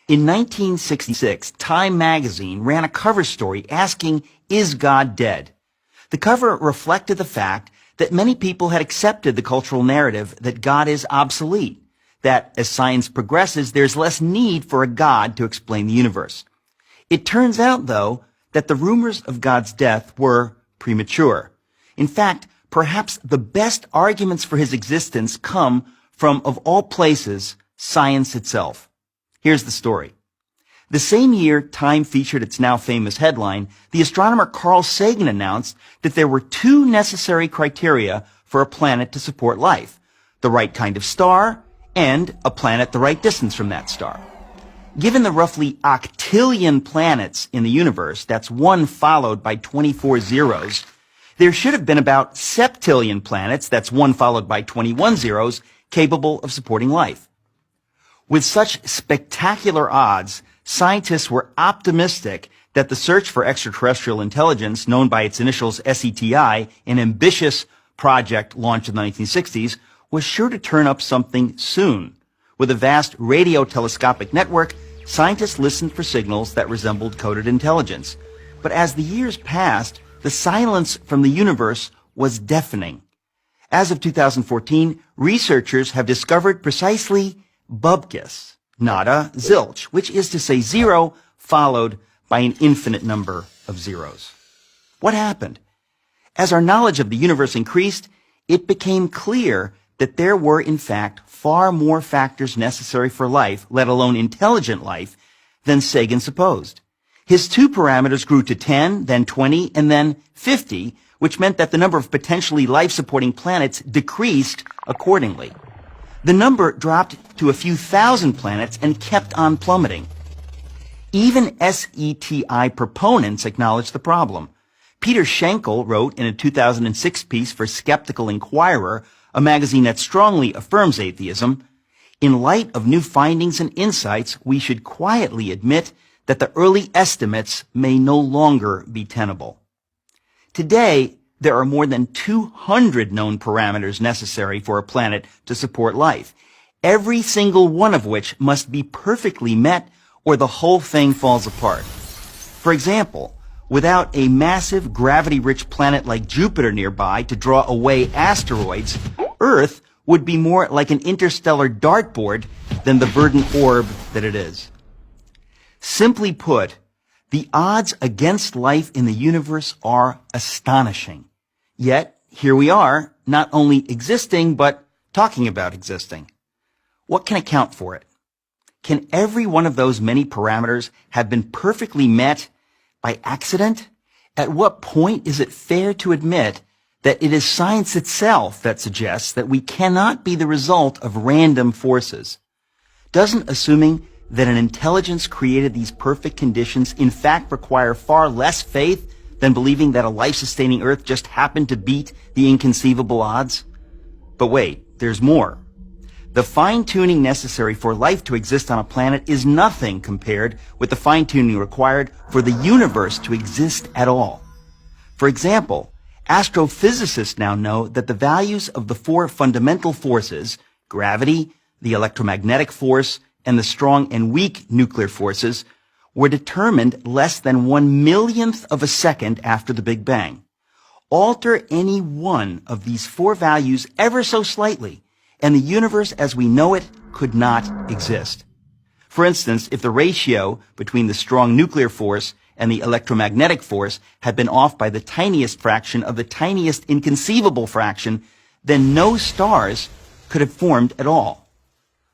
In 1966, Time magazine ran a cover story asking, "Is God dead?" The cover reflected the fact that many people had accepted the cultural narrative that God is obsolete, that as science progresses, there's less need for a God to explain the universe. It turns out, though, that the rumors of God's death were premature. In fact, perhaps the best arguments for his existence come from, of all places, science itself. Here's the story. The same year Time featured its now famous headline, the astronomer Carl Sagan announced that there were two necessary criteria for a planet to support life: the right kind of star and a planet the right distance from that star. Given the roughly octillion planets in the universe, that's one followed by 24 zeros, there should have been about septillion planets, that's one followed by 21 zeros, capable of supporting life. With such spectacular odds, scientists were optimistic that the search for extraterrestrial intelligence, known by its initials SETI, an ambitious project launched in the 1960s, was sure to turn up something soon. With a vast radio telescopic network, scientists listened for signals that resembled coded intelligence. But as the years passed, the silence from the universe was deafening. As of 2014, researchers have discovered precisely bupkis, nada, zilch, which is to say zero followed by an infinite number of zeros. What happened? As our knowledge of the universe increased, it became clear that there were, in fact, far more factors necessary for life, let alone intelligent life, than Sagan supposed. His two parameters grew to 10, then 20, and then 50, which meant that the number of potentially life-supporting planets decreased accordingly. The number dropped to a few thousand planets and kept on plummeting. Even SETI proponents acknowledged the problem. Peter Schenkel wrote in a 2006 piece for Skeptical Inquirer, a magazine that strongly affirms atheism, "In light of new findings and insights, we should quietly admit that the early estimates may no longer be tenable." Today, there are more than 200 known parameters necessary for a planet to support life, every single one of which must be perfectly met or the whole thing falls apart. For example, without a massive gravity-rich planet like Jupiter nearby to draw away asteroids, Earth would be more like an interstellar dartboard than the verdant orb that it is. Simply put, the odds against life in the universe are astonishing. Yet, here we are, not only existing, but talking about existing. What can account for it? Can every one of those many parameters have been perfectly met by accident? At what point is it fair to admit that it is science itself that suggests that we cannot be the result of random forces? Doesn't assuming that an intelligence created these perfect conditions in fact require far less faith than believing that a life-sustaining Earth just happened to beat the inconceivable odds? But wait, there's more. The fine-tuning necessary for life to exist on a planet is nothing compared with the fine-tuning required for the universe to exist at all. For example, astrophysicists now know that the values of the four fundamental forces, gravity, the electromagnetic force, and the strong and weak nuclear forces, were determined less than 1/1,000,000th of a second after the Big Bang. Alter any one of these four values ever so slightly, and the universe as we know it could not exist. For instance, if the ratio between the strong nuclear force and the electromagnetic force had been off by the tiniest fraction of the tiniest inconceivable fraction, then no stars could have formed at all.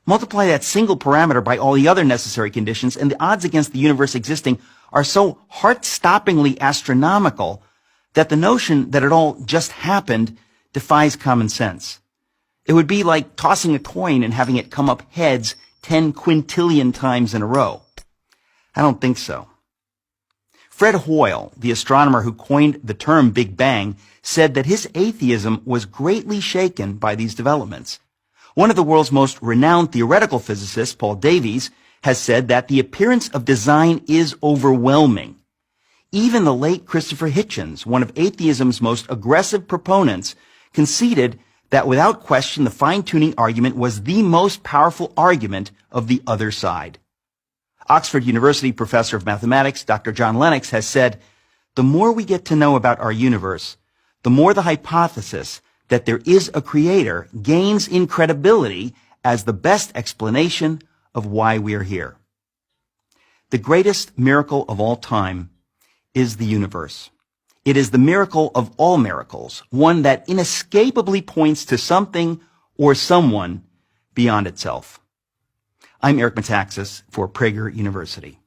Multiply that single parameter by all the other necessary conditions, and the odds against the universe existing are so heart-stoppingly astronomical that the notion that it all just happened defies common sense. It would be like tossing a coin and having it come up heads 10 quintillion times in a row. I don't think so. Fred Hoyle, the astronomer who coined the term Big Bang, said that his atheism was greatly shaken by these developments. One of the world's most renowned theoretical physicists, Paul Davies, has said that the appearance of design is overwhelming. Even the late Christopher Hitchens, one of atheism's most aggressive proponents, conceded that without question the fine-tuning argument was the most powerful argument of the other side. Oxford University professor of mathematics, Dr. John Lennox, has said, the more we get to know about our universe, the more the hypothesis that there is a creator gains in credibility as the best explanation of why we are here. The greatest miracle of all time is the universe. It is the miracle of all miracles, one that inescapably points to something or someone beyond itself. I'm Eric Metaxas for Prager University.